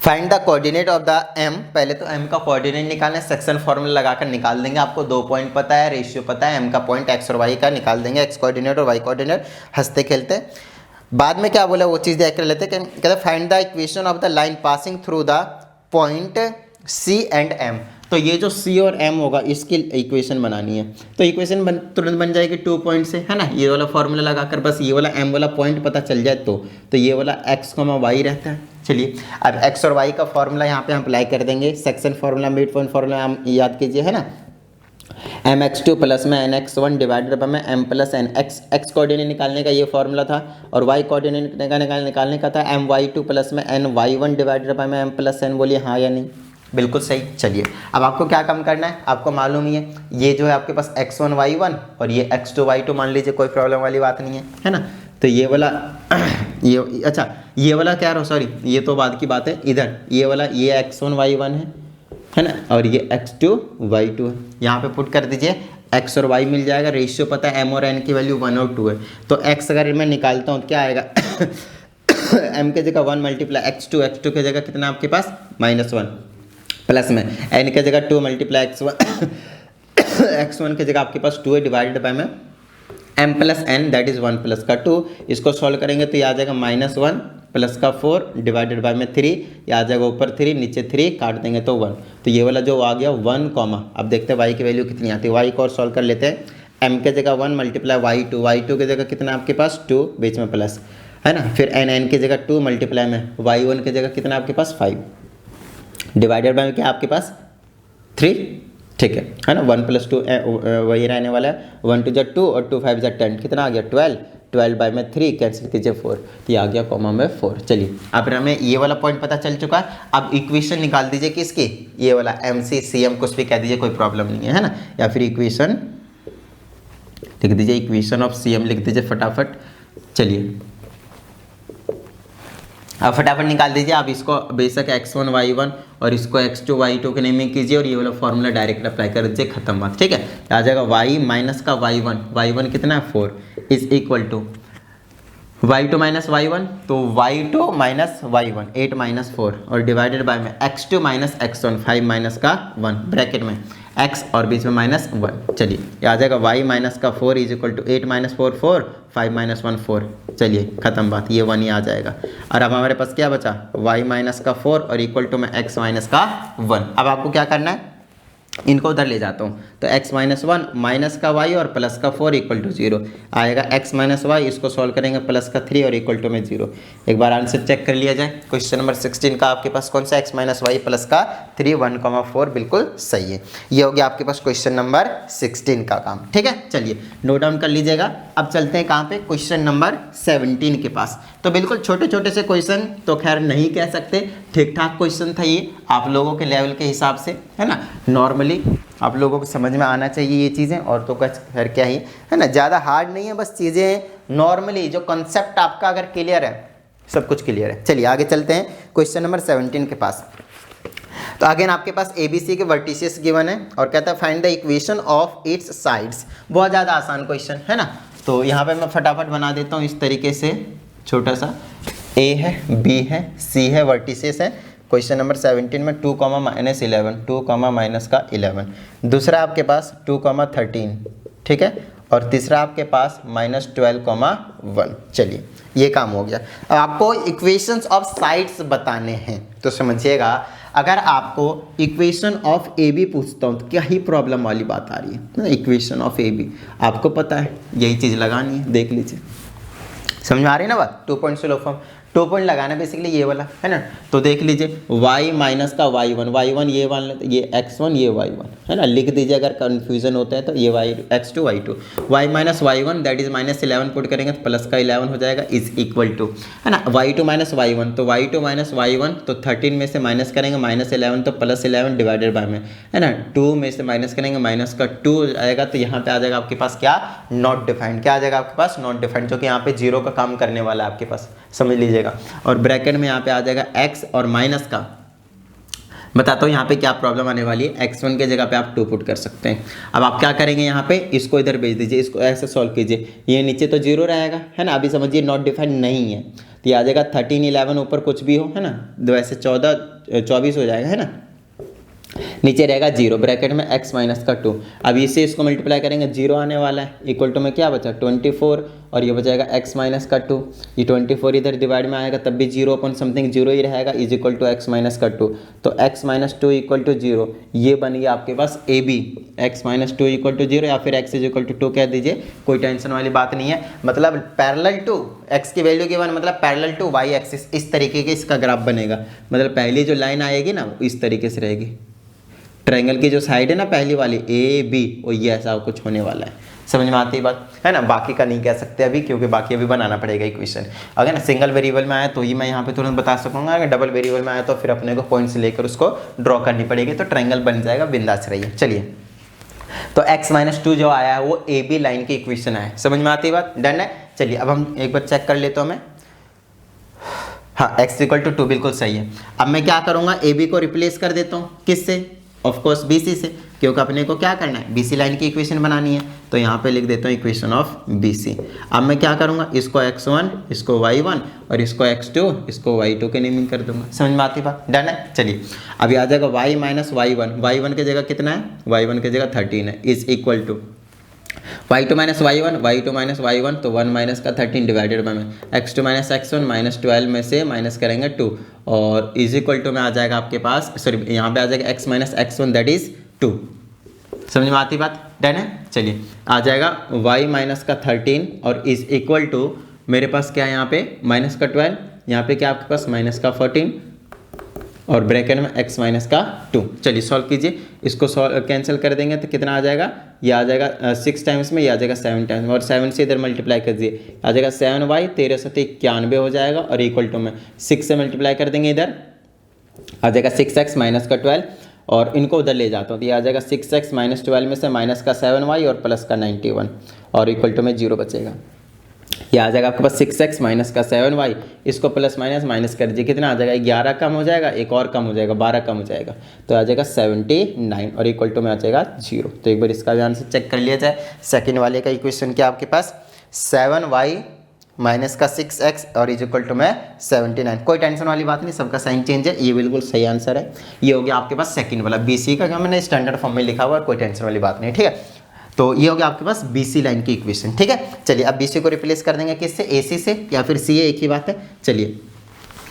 Find the coordinate of the M, पहले तो M का कोऑर्डिनेट निकालना है, सेक्शन फॉर्मूला लगाकर निकाल देंगे। आपको 2 पॉइंट पता है, रेशियो पता है, M का पॉइंट X और Y का निकाल देंगे, X कोऑर्डिनेट और Y कोऑर्डिनेट, हंसते खेलते। बाद में क्या बोला वो चीज़ देख कर लेते हैं। कहते हैं find the equation of the line passing through the point C and M। तो ये जो C और M होगा इसकी इक्वेशन बनानी है, तो इक्वेशन तुरंत बन जाएगी 2 पॉइंट से, है ना। ये वाला फॉर्मूला लगाकर बस ये वाला M वाला पॉइंट पता चल जाए तो ये वाला X, Y रहता है। चलिए अब X और Y का फॉर्मूला यहाँ पे हम अप्लाई कर देंगे, section formula, mid point formula हम याद कीजिए, है ना। mx2 प्लस में nx1 डिवाइडेड बाय में m plus n, x coordinate निकालने का ये फॉर्मूला था और y कोऑर्डिनेट निकालने का था my2 प्लस में ny1 डिवाइडेड बाय में m प्लस n। बोलिए हाँ या नहीं, बिल्कुल सही। चलिए अब आपको क्या कम करना है, आपको मालूम ही है, ये जो है आपके पास x1 y1 और ये x2 y2 मान लीजिए, कोई प्रॉब्लम वाली बात नहीं है ना। तो ये वाला ये अच्छा ये वाला क्या रहा, सॉरी ये तो बाद की बात है, इधर ये वाला ये x1 y1 है ना, और ये x2 y2 है। यहाँ पे पुट कर दीजिए, x और y मिल जाएगा, रेशियो पता है m और n की वैल्यू 1 और 2 है। तो x अगर मैं निकालता हूँ तो क्या आएगा m के जगह 1 मल्टीप्लाई x2 की जगह कितना आपके पास -1 प्लस में n के जगह 2 मल्टीप्लाई x1 की जगह आपके पास 2 है डिवाइडेड बाय में m plus n that is 1 plus का 2। इसको सॉल्व करेंगे तो ये आ जाएगा -1 प्लस का 4 डिवाइडेड बाय में 3, ये आ जाएगा ऊपर 3 नीचे 3, काट देंगे तो 1। तो ये वाला जो आ गया 1 कॉमा, अब देखते हैं y की वैल्यू कितनी आती है। y को और सॉल्व कर लेते हैं। m के जगह 1 मल्टीप्लाई y2 की जगह कितना आपके पास 2, बीच में प्लस है ना। फिर n की जगह 2 मल्टीप्लाई में y1 की जगह कितना आपके पास 5 डिवाइडेड बाय क्या आपके पास 3, ठीक है ना। 1 + 2 वही रहने वाला है, 1 2 2 और 2 5 10, कितना आ गया 12 बाय में 3 कैंसिल कीजिए 4, तो ये आ गया कॉमा में 4। चलिए अब हमें ये वाला पॉइंट पता चल चुका है। अब इक्वेशन निकाल दीजिए किसकी, ये वाला MC CM कुछ भी कह दीजिए, कोई प्रॉब्लम नहीं है ना। या फिर इक्वेशन लिख दीजिए, इक्वेशन ऑफ CM लिख दीजिए फटाफट। चलिए अब फटाफट निकाल दीजिए आप इसको, बेशक x1 y1 और इसको x2 y2 के नेमिंग कीजिए और ये वाला फॉर्मूला डायरेक्ट अप्लाई कर दीजिए, खत्म बात। ठीक है, आ जाएगा y माइनस का y1 कितना है 4 is equal to y2 minus y1, तो y2 माइनस y1 8 माइनस 4 और डिवाइडेड बाय में x2 माइनस x1 5 माइनस का 1 ब्रैकेट में x और बीच में माइनस 1। चलिए ये आ जाएगा y माइनस का 4 is equal to 8 minus 4 4 5 minus 1 4। चलिए खत्म बात, ये 1 ही आ जाएगा। और अब हमारे पास क्या बचा, y माइनस का 4 और इक्वल टू में x माइनस का 1। अब आपको क्या करना है, इनको उधर ले जाता हूँ, तो x माइनस 1 माइनस का y और प्लस का 4 इक्वल टू 0 आएगा। x माइनस वाई, इसको सॉल्व करेंगे प्लस का 3 और इक्वल टू में 0। एक बार आंसर चेक कर लिया जाए। क्वेश्चन नंबर 16 का आपके पास कौन सा x माइनस वाई प्लस का 3 1,4 बिल्कुल सही है। ये हो गया आपके पास क्वेश्चन नंबर 16 का काम। ठीक है, चलिए नोट डाउन कर लीजिएगा। अब चलते हैं कहाँ पे, क्वेश्चन नंबर 17 के पास। तो बिल्कुल छोटे छोटे से क्वेश्चन तो खैर नहीं कह सकते, ठीक ठाक क्वेश्चन था ये आप लोगों के लेवल के हिसाब से, है ना। नॉर्मली आप लोगों को समझ में आना चाहिए ये चीज़ें, और तो कुछ खैर क्या ही है ना, ज़्यादा हार्ड नहीं है, बस चीज़ें नॉर्मली जो कंसेप्ट आपका अगर क्लियर है सब कुछ क्लियर है। चलिए आगे चलते हैं क्वेश्चन नंबर 17 के पास। तो अगेन आपके पास ABC के वर्टिसेस गिवन है और कहता है find the equation of its sides. बहुत ज़्यादा आसान क्वेश्चन है ना, तो यहाँ पे मैं फटाफट बना देता हूँ इस तरीके से। छोटा सा A है, B है, C है, वर्टिसेस है। क्वेश्चन नंबर 17 में 2, -11 2, माइनस का 11, दूसरा आपके पास 2, 13, ठीक है, और तीसरा आपके पास -12, 1। चलिए ये काम हो गया। अब आपको इक्वेशंस ऑफ साइड्स बताने हैं, तो समझिएगा अगर आपको इक्वेशन ऑफ ए बी पूछता हूँ तो क्या ही प्रॉब्लम वाली बात आ रही है ना। इक्वेशन ऑफ ए बी आपको पता है, यही चीज़ लगानी है, देख लीजिए समझ में आ रही है ना बात। 2 पॉइंट स्लो फॉर्म 2 पॉइंट लगाना बेसिकली ये वाला है ना। तो देख लीजिए y माइनस का y1 ये वाला, ये x1 ये y1 है ना, लिख दीजिए अगर कंफ्यूजन होता है तो ये x2 y2 y minus y1 that is -11 put करेंगे तो प्लस का 11 हो जाएगा इज इक्वल टू, है ना, y2 माइनस y1, तो y2 माइनस y1 तो 13 में से माइनस करेंगे -11 तो प्लस 11 डिवाइडेड बाय में, है ना, 2 में से माइनस करेंगे माइनस का 2 आएगा, तो यहाँ पे आ जाएगा आपके पास क्या, नॉट डिफाइंड। क्या आ जाएगा आपके पास, नॉट डिफाइंड, जो कि यहाँ पे 0 का काम करने वाला है आपके पास, समझ लीजिएगा। और ब्रैकेट में यहाँ पे आ जाएगा x और माइनस का, बताता हूँ यहाँ पे क्या प्रॉब्लम आने वाली है। x1 के जगह पे आप 2 पुट कर सकते हैं। अब आप क्या करेंगे, यहाँ पे इसको इधर भेज दीजिए, इसको ऐसे सॉल्व कीजिए, ये नीचे तो 0 रहेगा है ना, अभी समझिए नॉट डिफाइंड नहीं है, तो ये आ जाएगा 13 11 ऊपर कुछ भी हो है ना, वैसे 24 हो जाएगा है ना, नीचे रहेगा 0 ब्रैकेट में x माइनस का 2। अब इसे इसको मल्टीप्लाई करेंगे 0 आने वाला है, इक्वल टू में क्या बचा 24 और ये बचाएगा x माइनस का 2, ये 24 इधर डिवाइड में आएगा तब भी 0 अपॉन समथिंग 0 ही रहेगा is equal to x minus का 2, तो x माइनस 2 इक्वल टू 0, ये बन गया आपके पास AB, x minus 2 equal to 0 या फिर x इज इक्वल टू 2 कह दीजिए, कोई टेंशन वाली बात नहीं है। मतलब पैरेलल टू x की वैल्यू गिवन, मतलब पैरेलल टू y एक्सिस, इस तरीके के इसका ग्राफ बनेगा। मतलब पहली जो लाइन आएगी ना इस तरीके से रहेगी, ट्रायंगल की जो साइड है ना पहली वाली AB, वो ये ऐसा कुछ होने वाला है, समझ में आती है बात है ना। बाकी का नहीं कह सकते अभी, क्योंकि बाकी अभी बनाना पड़ेगा इक्वेशन। अगर ना सिंगल वेरिएबल में आया तो ही मैं यहाँ पे तुरंत बता सकूंगा, अगर डबल वेरिएबल में आया तो फिर अपने को पॉइंट्स लेकर उसको ड्रॉ करनी पड़ेगी, तो ट्रायंगल बन जाएगा, बिंदास रहिए। चलिए तो x माइनस 2 जो आया है वो AB लाइन की इक्वेशन है, समझ में आती है बात, डन है। चलिए अब हम एक बार चेक कर लेते हो, मैं हाँ x इक्वल टू 2 बिल्कुल सही है। अब मैं क्या करूँगा, AB को रिप्लेस कर देता हूँ, किससे, ऑफ कोर्स BC से, क्योंकि अपने को क्या करना है, BC लाइन की इक्वेशन बनानी है, तो यहाँ पे लिख देता हूँ इक्वेशन ऑफ BC। अब मैं क्या करूँगा, इसको x1 इसको y1 और इसको x2 इसको y2 के नेमिंग कर दूंगा, समझ में आती बात, डन है। चलिए अभी आ जाएगा y माइनस y1 की जगह कितना है, y1 की जगह 13 है, is equal to y2 minus y1 तो 1 माइनस का 13 डिवाइडेड बाय में x2 माइनस x1 -12 में से माइनस करेंगे 2 और इज इक्वल टू में आ जाएगा आपके पास, सॉरी यहाँ पे आ जाएगा x minus x1 that is 2, समझ में आती बात, डन है। चलिए आ जाएगा y माइनस का 13 और इज इक्वल टू मेरे पास क्या है यहाँ पे माइनस का 12, यहाँ पे क्या आपके पास माइनस का 14 और ब्रैकेट में x माइनस का 2। चलिए सॉल्व कीजिए, इसको कैंसिल कर देंगे तो कितना आ जाएगा, ये आ जाएगा 6 टाइम्स में, ये आ जाएगा 7 टाइम्स में, और 7 से इधर मल्टीप्लाई कर दिए, आ जाएगा 7y 13 7 91 हो जाएगा, और इक्वल टू में 6 से मल्टीप्लाई कर देंगे, इधर आ जाएगा 6x माइनस का 12 और इनको उधर ले जाता हूँ, तो ये आ जाएगा 6x माइनस 12 में से माइनस का 7y और प्लस का 91 और इक्वल टू में 0 बचेगा। ये आ जाएगा आपके पास 6x माइनस का 7y, इसको प्लस माइनस माइनस कर दीजिए, कितना आ जाएगा 11 कम हो जाएगा, एक और कम हो जाएगा 12 कम हो जाएगा, तो आ जाएगा 79 और इक्वल टू में आ जाएगा 0। तो एक बार इसका भी आंसर चेक कर लिया जाए। सेकंड वाले का इक्वेशन क्या आपके पास 7y माइनस का 6x और इज इक्वल टू में 79। कोई टेंशन वाली बात नहीं, सबका साइन चेंज है, ये बिल्कुल सही आंसर है। ये हो गया आपके पास सेकंड वाला BC का, जो मैंने स्टैंडर्ड फॉर्म में लिखा हुआ है, कोई टेंशन वाली बात नहीं, ठीक है। तो ये हो गया आपके पास BC लाइन की इक्वेशन, ठीक है। चलिए अब BC को रिप्लेस कर देंगे किससे, AC से या फिर CA, एक ही बात है। चलिए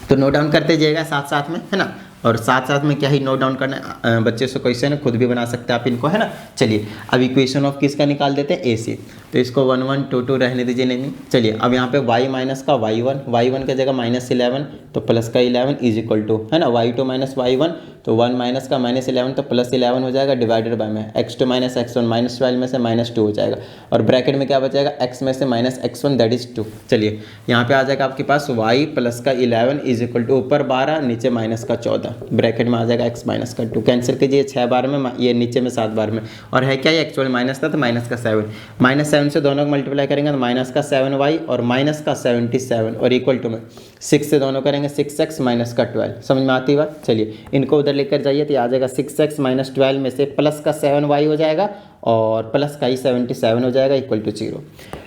तो नोट डाउन करते जाइएगा साथ साथ में, है ना, और साथ साथ में क्या ही नोट डाउन करना है, बच्चे से क्वेश्चन है, खुद भी बना सकते हैं आप इनको, है ना। चलिए अब इक्वेशन ऑफ किसका निकाल देते हैं, AC, तो इसको 1 1 2 2 रहने दीजिए, नहीं। चलिए अब यहाँ पे y माइनस का y1 की जगह -11 तो प्लस का 11 इज इक्वल टू, है ना, y2 माइनस y1 तो 1 माइनस का -11 तो प्लस 11 हो जाएगा, डिवाइडेड बाय में x2 माइनस x1 -12 में से -2 हो जाएगा, और ब्रैकेट में क्या बचेगा x में से -x1 दैट इज 2। चलिए यहाँ पे आ जाएगा आपके पास y प्लस का 11 इज इक्वल टू ऊपर 12 नीचे माइनस का 14, ब्रैकेट में आ जाएगा x माइनस का 2, कैंसिल कीजिए 6 बार में, ये नीचे में 7 बार में, और है क्या ये एक्चुअल माइनस था तो माइनस का 7, -7 से दोनों को मल्टीप्लाई करेंगे तो माइनस का 7y और माइनस का 77 और इक्वल टू में 6 से दोनों करेंगे 6x माइनस का 12। समझ में आती है बात। चलिए इनको उधर लेकर जाइए तो आ जाएगा 6x माइनस 12 में से प्लस का 7y हो जाएगा और प्लस का ही 77 हो जाएगा इक्वल टू 0।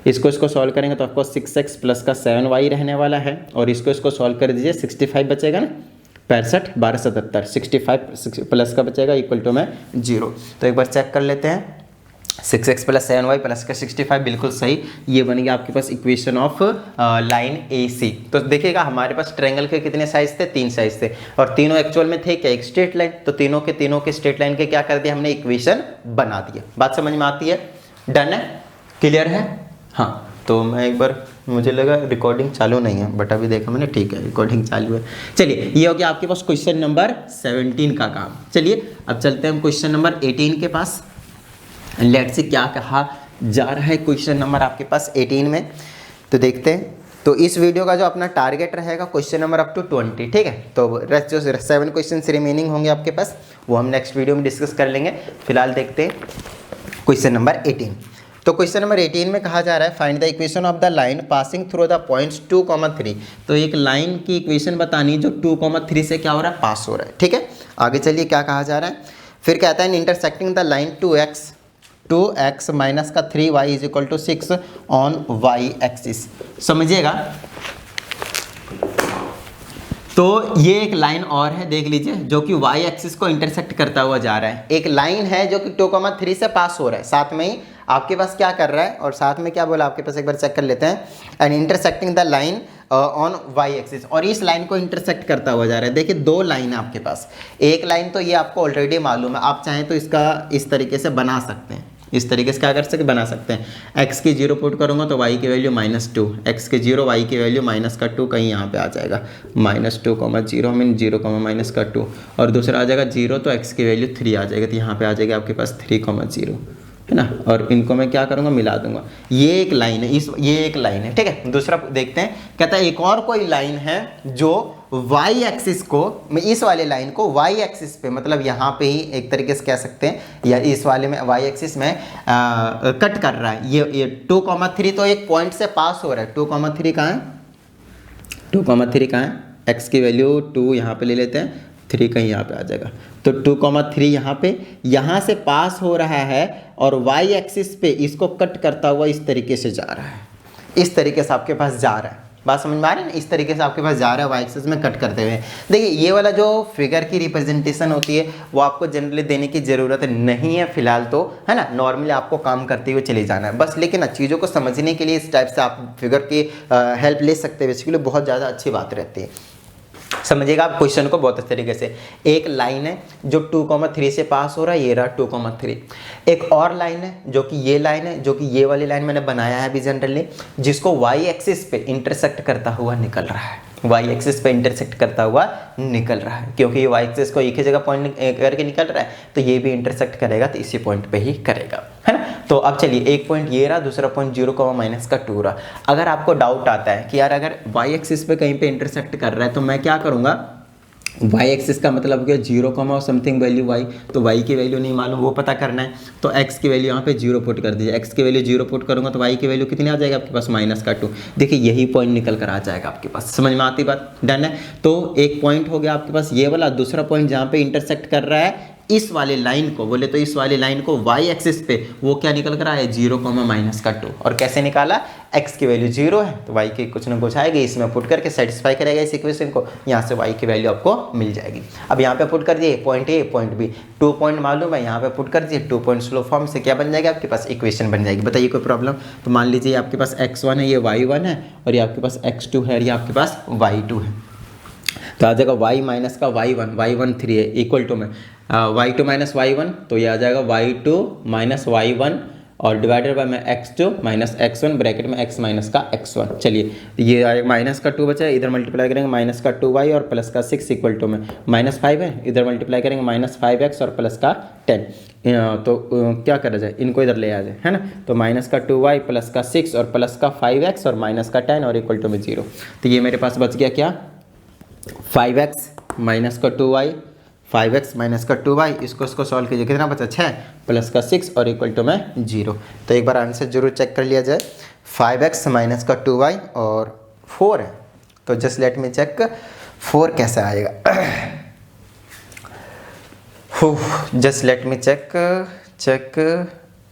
इसको सॉल्व करेंगे तो आपको 6x प्लस का 7y रहने वाला है, और इसको सॉल्व कर दीजिए 65 बचेगा ना, 65 12 77 65 प्लस का बचेगा इक्वल टू में 0। तो एक बार चेक कर लेते हैं, 6x प्लस 7y प्लस का 65 बिल्कुल सही, ये बन गया आपके पास इक्वेशन ऑफ लाइन AC। तो देखिएगा हमारे पास ट्रायंगल के कितने साइज थे, 3 साइज थे, और तीनों एक्चुअल में थे क्या, एक स्ट्रेट लाइन, तो तीनों के स्ट्रेट लाइन के क्या कर दिया हमने, इक्वेशन बना दिया। बात समझ में आती है, डन है, क्लियर है। हाँ तो मैं एक बार, मुझे लगा रिकॉर्डिंग चालू नहीं है, बट अभी देखा मैंने, ठीक है रिकॉर्डिंग चालू है। चलिए ये हो गया आपके पास क्वेश्चन नंबर 17 का काम। चलिए अब चलते हैं हम क्वेश्चन नंबर 18 के पास। लेट्स सी क्या कहा जा रहा है क्वेश्चन नंबर आपके पास 18 में, तो देखते हैं। तो इस वीडियो का जो अपना टारगेट रहेगा क्वेश्चन नंबर अप टू 20, ठीक है। तो रेस्ट जो 7 क्वेश्चन रिमेनिंग होंगे आपके पास, वो हम नेक्स्ट वीडियो में डिस्कस कर लेंगे। फिलहाल देखते हैं क्वेश्चन नंबर 18। तो क्वेश्चन नंबर 18 में कहा जा रहा है find the equation of the line passing through the points 2,3। तो एक लाइन की इक्वेशन बतानी जो 2,3 से क्या हो रहा है, पास हो रहा है, ठीक है। आगे चलिए क्या कहा जा रहा है, फिर कहता है intersecting the line 2x minus का 3y is equal to 6 on y axis. समझिएगा, तो ये एक लाइन और है, देख लीजिए, जो कि y एक्सिस को इंटरसेक्ट करता हुआ जा रहा है। एक लाइन है जो कि 2,3 से पास हो रहा है, साथ में ही आपके पास क्या कर रहा है, और साथ में क्या बोला आपके पास, एक बार चेक कर लेते हैं। And intersecting the line on y axis, और इस लाइन को इंटरसेक्ट करता हुआ जा रहा है। देखिए 2 लाइन है आपके पास, एक लाइन तो ये आपको ऑलरेडी मालूम है, आप चाहें तो इसका इस तरीके से बना सकते हैं, इस तरीके से क्या कर सकते, बना सकते हैं। x की 0 पुट करूँगा तो y की वैल्यू -2, x की 0 y की वैल्यू -2 कहीं यहाँ पे आ जाएगा, -2,0 मीन 0,-2, और दूसरा आ जाएगा 0 तो x की वैल्यू 3 आ जाएगी, तो यहाँ पे आ जाएगा आपके पास 3,0, है ना, और इनको मैं क्या करूँगा, मिला दूंगा। ये एक लाइन है, ये एक लाइन है, ठीक है। दूसरा देखते हैं, कहता है एक और कोई लाइन है जो y एक्सिस को, इस वाले लाइन को y एक्सिस पे, मतलब यहाँ पे ही एक तरीके से कह सकते हैं, या इस वाले में y एक्सिस में कट कर रहा है। ये 2,3 तो एक पॉइंट से पास हो रहा है। 2,3 कहाँ है, 2,3 कहाँ है, x की वैल्यू 2 यहाँ पे ले लेते हैं, 3 कहीं यहाँ पे आ जाएगा, तो 2,3 यहाँ से पास हो रहा है, और y एक्सिस पे इसको कट करता हुआ इस तरीके से जा रहा है, इस तरीके से आपके पास जा रहा है। बात समझ में आ रही है ना, इस तरीके से आपके पास जा रहा है y एक्सिस में कट करते हुए। देखिए ये वाला जो फिगर की रिप्रेजेंटेशन होती है वो आपको जनरली देने की ज़रूरत नहीं है फिलहाल, तो है ना, नॉर्मली आपको काम करते हुए चले जाना है बस। लेकिन चीज़ों को समझने के लिए इस टाइप से आप फिगर की हेल्प ले सकते हैं, बेसिकली बहुत ज़्यादा अच्छी बात रहती है। समझिएगा आप क्वेश्चन को बहुत अच्छे तरीके से। एक लाइन है जो 2,3 से पास हो रहा है, ये रहा 2,3। एक और लाइन है जो कि ये लाइन है, जो कि ये वाली लाइन मैंने बनाया है अभी जनरली, जिसको y एक्सिस पे इंटरसेक्ट करता हुआ निकल रहा है, y एक्सिस पे इंटरसेक्ट करता हुआ निकल रहा है, क्योंकि ये y एक्सिस को एक ही जगह पॉइंट करके निकल रहा है, तो ये भी इंटरसेक्ट करेगा तो इसी पॉइंट पे ही करेगा, है ना। तो अब चलिए एक पॉइंट ये रहा, दूसरा पॉइंट 0,-2 रहा। अगर आपको डाउट आता है कि यार अगर y एक्सिस पे कहीं पे इंटरसेक्ट कर रहा है तो मैं क्या करूँगा, वाई एक्सिस का मतलब हो गया 0 कॉमा समथिंग वैल्यू वाई, तो वाई की वैल्यू नहीं मालूम, वो पता करना है। तो एक्स की वैल्यू यहाँ पे 0 पुट कर दीजिए, एक्स की वैल्यू 0 पुट करूँगा तो वाई की वैल्यू कितनी आ जाएगी आपके पास -2। देखिए यही पॉइंट निकल कर आ जाएगा आपके पास, समझ में आती बात, डन है। तो एक पॉइंट हो गया आपके पास ये वाला, दूसरा पॉइंट जहाँ पे इंटरसेक्ट कर रहा है इस वाले लाइन को, बोले तो इस वाले लाइन को वाई एक्सिस पे, वो क्या निकल कर आया 0 -2। और कैसे निकाला, एक्स की वैल्यू 0 है तो वाई की कुछ ना कुछ आएगी, इसमें पुट करके सेटिस्फाई करेगा इस इक्वेशन को, यहाँ से वाई की वैल्यू आपको मिल जाएगी। अब यहाँ पे पुट कर दिए point A point B, 2 point मालूम है, यहाँ पे पुट कर दिए 2 पॉइंट स्लो फॉर्म से क्या बन जाएगा आपके पास, इक्वेशन बन जाएगी। बताइए कोई प्रॉब्लम। तो मान लीजिए आपके पास x1 है, ये y1 है, और ये आपके पास x2 है, और ये आपके पास y2 है। तो आ जाएगा y माइनस का y1 3 है इक्वल टू में y2 माइनस y1, तो ये आ जाएगा y2 माइनस y1 और डिवाइडेड बाय में x2 माइनस x1 ब्रैकेट में x माइनस का x1। चलिए ये आएगा माइनस का 2 बचा है, इधर मल्टीप्लाई करेंगे माइनस का 2y और प्लस का 6 इक्वल टू में -5 है, इधर मल्टीप्लाई करेंगे -5x और प्लस का 10। तो क्या करा जाए, इनको इधर ले आ जाए, है ना। तो माइनस का 2y प्लस का 6 और प्लस का 5x और माइनस का 10 और इक्वल टू में 0। तो ये मेरे पास बच गया क्या, 5x माइनस का 2y, 5x माइनस का 2y, इसको सॉल्व कीजिए, कितना बचा 6 प्लस का 6 और इक्वल टू में 0। तो एक बार आंसर जरूर चेक कर लिया जाए, 5x माइनस का 2y और 4 है, तो जस्ट लेट मी चेक 4 कैसे आएगा। Just let me check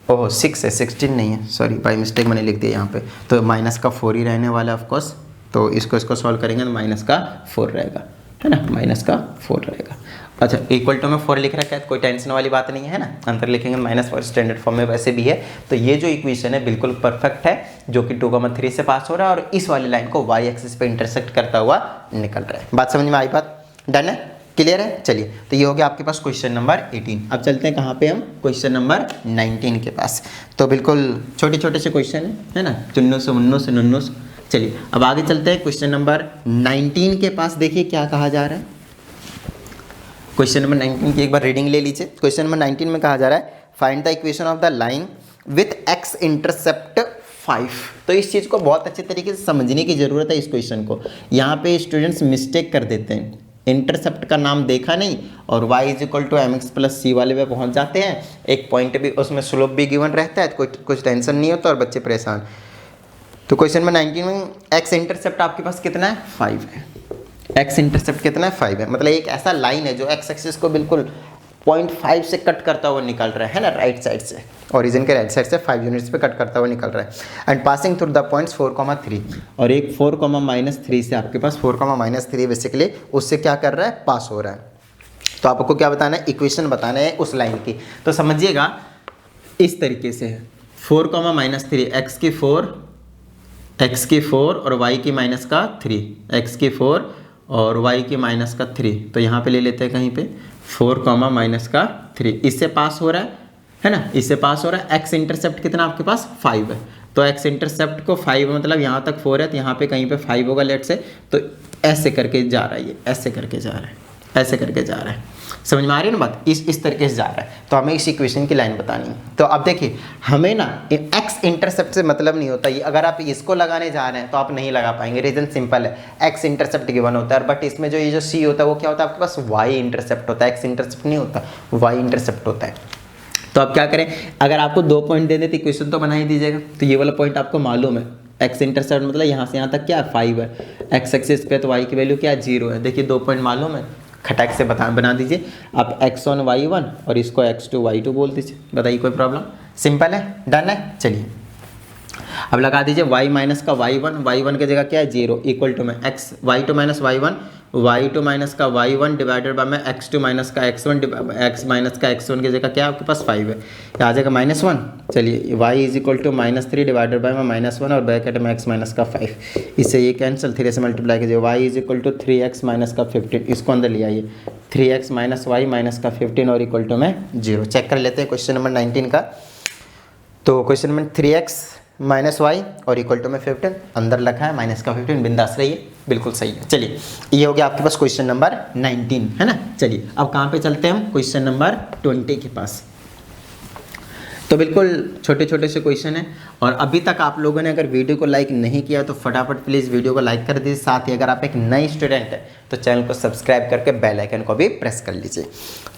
oh 6 है, 16 नहीं है, सॉरी बाई मिस्टेक मैंने लिख दिया यहाँ पे, तो माइनस का 4 ही रहने वाला ऑफ कोर्स। तो इसको सॉल्व करेंगे तो माइनस का 4 रहेगा, है ना, माइनस का 4 रहेगा। अच्छा इक्वल टू में 4 लिख रखा है, कोई टेंशन वाली बात नहीं है ना, अंतर लिखेंगे -4 स्टैंडर्ड फॉर्म में वैसे भी है। तो ये जो इक्वेशन है बिल्कुल परफेक्ट है, जो कि 2,3 से पास हो रहा है और इस वाली लाइन को वाई एक्सिस पे इंटरसेक्ट करता हुआ निकल रहा है। बात समझ में आई, बात डन है, क्लियर है। चलिए तो ये हो गया आपके पास क्वेश्चन नंबर 18। अब चलते हैं कहाँ पे, हम क्वेश्चन नंबर 19 के पास। तो बिल्कुल छोटे छोटे से क्वेश्चन है ना, चुन्नू से मुन्नू से नुन्नू से। चलिए अब आगे चलते हैं क्वेश्चन नंबर 19 के पास। देखिए क्या कहा जा रहा है, क्वेश्चन नंबर 19 की एक बार रीडिंग ले लीजिए। क्वेश्चन नंबर 19 में कहा जा रहा है find the equation of the line with x intercept 5। तो इस चीज़ को बहुत अच्छे तरीके से समझने की ज़रूरत है इस क्वेश्चन को। यहाँ पे स्टूडेंट्स मिस्टेक कर देते हैं, इंटरसेप्ट का नाम देखा नहीं और y = mx + c वाले पे पहुँच जाते हैं। एक पॉइंट भी उसमें स्लोप भी गिवन रहता है, कुछ टेंशन नहीं होता और बच्चे परेशान। तो क्वेश्चन नंबर 19 में x इंटरसेप्ट आपके पास कितना है, 5 है। x इंटरसेप्ट कितना है, 5 है। मतलब एक ऐसा लाइन है जो x एक्सिस को बिल्कुल 0.5 से कट करता हुआ निकल रहा है ना, राइट साइड से, ओरिजिन के राइट साइड से 5 यूनिट्स पे कट करता हुआ निकल रहा है। And passing through the points 4,3 और एक 4,-3 से आपके पास 4,-3 बेसिकली उससे क्या कर रहा है, पास हो रहा है। तो आपको क्या बताना है, इक्वेशन बताना है उस लाइन की। तो समझिएगा इस तरीके से है 4,-3, x की 4 और y की -3, x की 4 और y की -3। तो यहाँ पे ले लेते हैं कहीं पे 4,-3, इससे पास हो रहा है ना, इससे पास हो रहा है। x इंटरसेप्ट कितना आपके पास 5 है, तो x इंटरसेप्ट को 5 मतलब यहाँ तक 4 है, तो यहाँ पे कहीं पे 5 होगा लेट से। तो ऐसे करके जा रहा है, ये ऐसे करके जा रहा है, ऐसे करके जा रहा है। समझ में आ रही है ना बात, इस तरीके से जा रहा है। तो हमें इस इक्वेशन की लाइन बतानी है। तो अब देखिए हमें ना x इंटरसेप्ट से मतलब नहीं होता, ये अगर आप इसको लगाने जा रहे हैं तो आप नहीं लगा पाएंगे। रीजन सिंपल है, x इंटरसेप्ट गिवन होता है, बट इसमें जो ये जो c होता है वो क्या होता है आपके पास, y इंटरसेप्ट होता है, x इंटरसेप्ट नहीं होता, y इंटरसेप्ट होता है। तो अब क्या करें, अगर आपको 2 पॉइंट दे देते इक्वेशन तो बना ही दीजिएगा। तो ये वाला पॉइंट आपको मालूम है, x इंटरसेप्ट मतलब यहाँ से यहाँ तक क्या है 5 है, x एक्सिस पे तो y की वैल्यू क्या है 0 है। देखिए 2 पॉइंट मालूम है, खटाक से बना दीजिए आप x1 y1 और इसको x2 y2 बोल दीजिए। बताइए कोई प्रॉब्लम, सिंपल है, डन है। चलिए अब लगा दीजिए y माइनस का y1 की जगह क्या है 0 इक्वल टू में x y2 minus y1 divided by में x2 माइनस का x1 x माइनस का x1 की जगह क्या है आपके पास 5 है, आ जाएगा -1। चलिए y = 3 डिवाइडेड बाय में -1 और ब्रैकेट में x माइनस का 5, इससे ये कैंसिल, 3 से मल्टीप्लाई कीजिए। y = 3x माइनस का 15, इसको अंदर ले आइए, 3x माइनस y माइनस का 15 और इक्वल टू में 0। चेक कर लेते हैं क्वेश्चन नंबर 19 का। तो question number 3x minus y और इक्वल टू में 15, अंदर लिखा है माइनस का 15, बिंदास रही है, बिल्कुल सही है। चलिए ये हो गया आपके पास क्वेश्चन नंबर 19, है ना। चलिए अब कहाँ पे चलते हैं हम, क्वेश्चन नंबर 20 के पास। तो बिल्कुल छोटे छोटे से क्वेश्चन है। और अभी तक आप लोगों ने अगर वीडियो को लाइक नहीं किया तो फटाफट प्लीज़ वीडियो को लाइक कर दीजिए। साथ ही अगर आप एक नई स्टूडेंट है तो चैनल को सब्सक्राइब करके बेल आइकन को भी प्रेस कर लीजिए।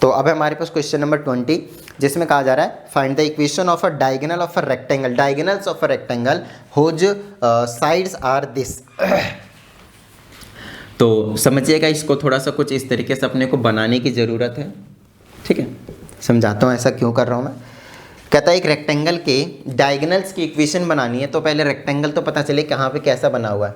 तो अब हमारे पास क्वेश्चन नंबर 20, जिसमें कहा जा रहा है find the equation of a diagonal of a rectangle, diagonals of a rectangle whose sides are this. तो समझिएगा, इसको थोड़ा सा कुछ इस तरीके से अपने को बनाने की ज़रूरत है। ठीक है, समझाता हूँ ऐसा क्यों कर रहा हूँ मैं। कहता है एक रेक्टेंगल के डायगोनल्स की इक्वेशन बनानी है, तो पहले रेक्टेंगल तो पता चले कहाँ पे कैसा बना हुआ है,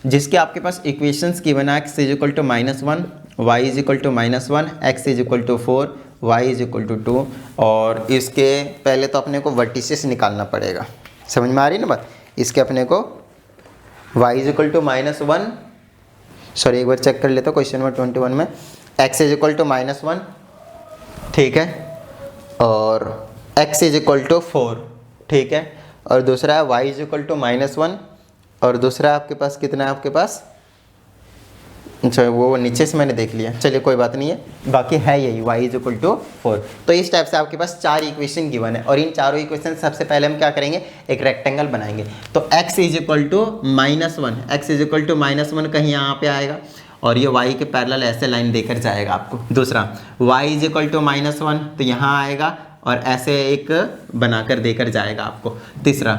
जिसके आपके पास इक्वेशंस की बना x is equal to -1, y is equal to -1, x is equal to 4, y is equal to 2। और इसके पहले तो अपने को वर्टिसेस निकालना पड़ेगा। समझ में आ रही है ना बात। इसके अपने को y is equal to -1, sorry एक बार चेक कर लेता हूँ क्वेश्चन नंबर 21 में, x इज इक्वल टू -1, ठीक है, और x इज इक्वल टू 4, ठीक है, और दूसरा है y इज इक्वल टू -1, और दूसरा आपके पास कितना है आपके पास, अच्छा वो नीचे से मैंने देख लिया, चलिए कोई बात नहीं है, बाकी है यही y इज इक्वल टू 4। तो इस टाइप से आपके पास 4 इक्वेशन गिवन है, और इन चारों इक्वेशन सबसे पहले हम क्या करेंगे, एक रेक्टेंगल बनाएंगे। तो x is equal to -1, x is equal to -1 कहीं यहाँ पे आएगा, और ये y के पैरेलल ऐसे लाइन देकर जाएगा आपको। दूसरा y इज इक्वल टू -1 तो यहाँ आएगा और ऐसे एक बनाकर देकर जाएगा आपको। तीसरा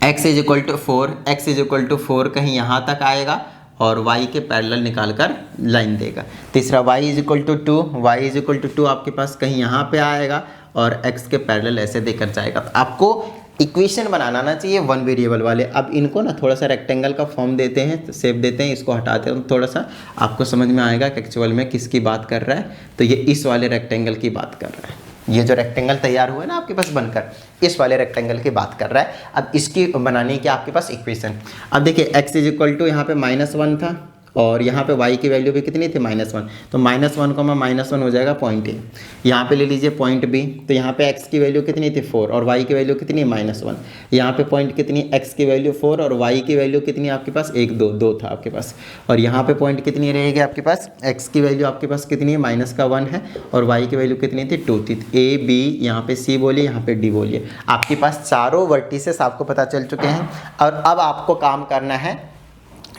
x is equal to 4, x is equal to 4 कहीं यहाँ तक आएगा और y के पैरेलल निकाल कर लाइन देगा। तीसरा y is equal to 2, y is equal to 2 आपके पास कहीं यहाँ पे आएगा और x के पैरेलल ऐसे देकर जाएगा। तो आपको इक्वेशन बनाना ना चाहिए 1 वेरिएबल वाले। अब इनको ना थोड़ा सा रेक्टेंगल का फॉर्म देते हैं, शेप देते हैं, इसको हटाते हैं, थोड़ा सा आपको समझ में आएगा कि एक्चुअल में किसकी बात कर रहा है। तो ये इस वाले रेक्टेंगल की बात कर रहा है, ये जो रेक्टेंगल तैयार हुआ है ना आपके पास बनकर, इस वाले रेक्टेंगल की बात कर रहा है। अब इसकी बनाने की आपके पास इक्वेशन, अब देखिए x इज इक्वल टू यहाँ पे -1 था और यहाँ पे y की वैल्यू भी कितनी थी, -1, तो -1 को -1 हो जाएगा पॉइंट ए। यहाँ पे ले लीजिए पॉइंट बी, तो यहाँ पे x की वैल्यू कितनी थी 4 और y की वैल्यू कितनी -1। यहाँ पे पॉइंट कितनी, x की वैल्यू 4 और y की वैल्यू कितनी आपके पास 1 2 था आपके पास। और यहाँ पे पॉइंट कितनी रहेगी आपके पास, x की वैल्यू आपके पास कितनी है -1 है और y की वैल्यू कितनी थी 2 थी। ए बी यहाँ पे c बोलिए, यहाँ पे d बोलिए। आपके पास चारों वर्टिसेस आपको पता चल चुके हैं। और अब आपको काम करना है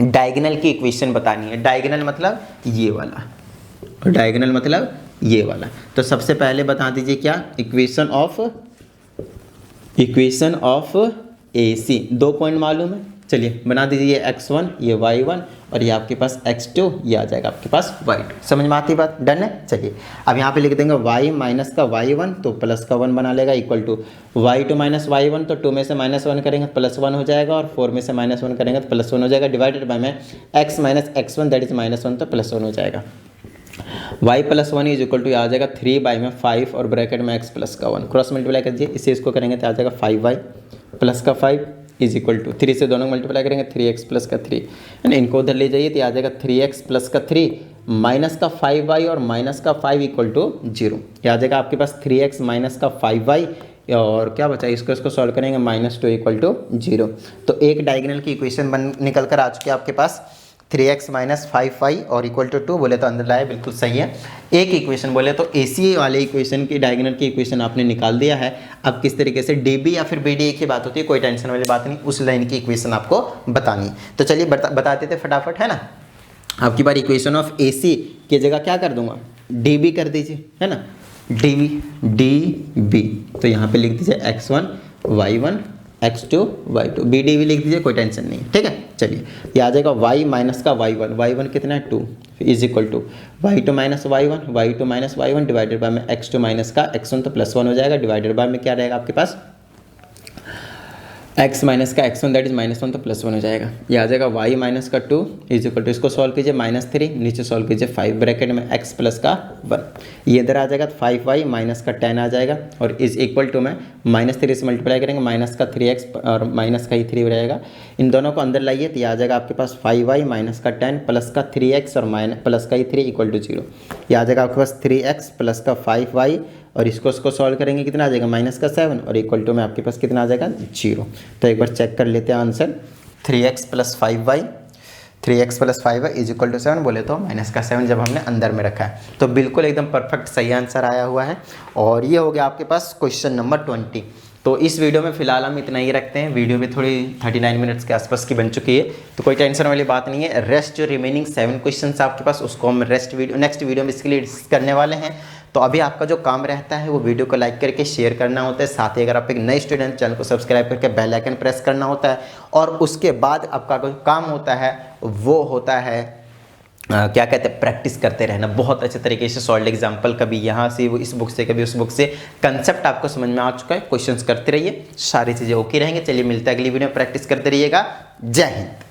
डायगोनल की इक्वेशन बतानी है। डायगोनल मतलब ये वाला और डायगोनल मतलब ये वाला। तो सबसे पहले बता दीजिए क्या, इक्वेशन ऑफ AC। 2 पॉइंट मालूम है, चलिए बना दीजिए, ये x1 ये y1 और ये आपके पास x2, ये आ जाएगा आपके पास y2। समझ में आती बात, डन है। चलिए अब यहाँ पे लिख देंगे y माइनस का y1 तो प्लस का 1 बना लेगा, equal to y2 minus y1 तो 2 में से -1 करेंगे तो +1 हो जाएगा और 4 में से -1 करेंगे तो +1 हो जाएगा, डिवाइडेड बाय में x minus x1 that is -1 तो +1 हो जाएगा। y plus 1 is equal to आ जाएगा 3 बाई में 5 और ब्रैकेट में x प्लस का 1, क्रॉस मल्टीप्लाई कर दीजिए, इससे इसको करेंगे तो आ जाएगा 5y प्लस का 5 इज इक्वल टू 3 से दोनों मल्टीप्लाई करेंगे 3x प्लस का 3, यानी इनको उधर ले जाइए तो आ जाएगा 3x प्लस का 3 माइनस का 5y और माइनस का 5 इक्वल टू 0। यह आ जाएगा आपके पास 3x माइनस का 5y और क्या बचा, इसको सॉल्व करेंगे -2 इक्वल टू 0। तो एक डायगोनल की इक्वेशन बन निकल कर आ चुकी है आपके पास 3x माइनस 5y और इक्वल टू 2 बोले तो अंदर लाए, बिल्कुल सही है। एक इक्वेशन बोले तो AC वाले इक्वेशन की डायगोनल की इक्वेशन आपने निकाल दिया है। अब किस तरीके से DB या फिर BD की बात होती है, कोई टेंशन वाली बात नहीं, उस लाइन की इक्वेशन आपको बतानी है। तो चलिए बताते थे फटाफट, है ना। आपकी बार इक्वेशन ऑफ AC की जगह क्या कर दूंगा, DB कर दीजिए, है ना, DB। तो यहाँ पे लिख दीजिए x1 y1 x2 y2, BD भी लिख दीजिए, कोई टेंशन नहीं, ठीक है। चलिए ये आ जाएगा y माइनस का y1 कितना है 2 is equal to y2 minus y1 divided by में x2 माइनस का x1 तो +1 हो जाएगा, डिवाइडेड बाय में क्या रहेगा आपके पास x माइनस का x1 दैट इज -1 तो +1 हो जाएगा। ये आ जाएगा y माइनस का 2 इज इक्वल टू, इसको सॉल्व कीजिए -3, नीचे सॉल्व कीजिए 5 ब्रैकेट में x प्लस का 1, ये इधर आ जाएगा 5y माइनस का 10 आ जाएगा और इज इक्वल टू में -3 से मल्टीप्लाई करेंगे, माइनस का 3x और माइनस का ही 3 रहेगा। इन दोनों को अंदर लाइए तो ये आ जाएगा आपके पास 5y माइनस का 10 प्लस का 3x और प्लस का ही 3 इक्वल टू 0। ये आ जाएगा आपके पास 3x प्लस का 5y और इसको सॉल्व करेंगे कितना आ जाएगा माइनस का 7 और इक्वल टू में आपके पास कितना आ जाएगा 0। तो एक बार चेक कर लेते हैं answer, 3x plus 5y 3x + 5 is equal to 7 बोले तो माइनस का 7 जब हमने अंदर में रखा है तो बिल्कुल एकदम परफेक्ट सही आंसर आया हुआ है। और ये हो गया आपके पास क्वेश्चन नंबर 20। तो इस वीडियो में फिलहाल हम इतना ही रखते हैं। वीडियो भी थोड़ी 39 मिनट्स के आसपास की बन चुकी है, तो कोई टेंशन वाली बात नहीं है। रेस्ट जो रिमेनिंग 7 क्वेश्चन आपके पास, उसको हम नेक्स्ट वीडियो में इसके लिए डिस्कस करने वाले हैं। तो अभी आपका जो काम रहता है वो वीडियो को लाइक करके शेयर करना होता है, साथ ही अगर आप एक नए स्टूडेंट चैनल को सब्सक्राइब करके बेल आइकन प्रेस करना होता है। और उसके बाद आपका जो काम होता है वो होता है क्या कहते हैं, प्रैक्टिस करते रहना बहुत अच्छे तरीके से। सॉल्व एग्जाम्पल कभी यहाँ से वो इस बुक से, कभी उस बुक से, कंसेप्ट आपको समझ में आ चुका है। क्वेश्चंस करते रहिए, सारी चीज़ें ओके रहेंगे। चलिए मिलते हैं अगली वीडियो में, प्रैक्टिस करते रहिएगा। जय हिंद।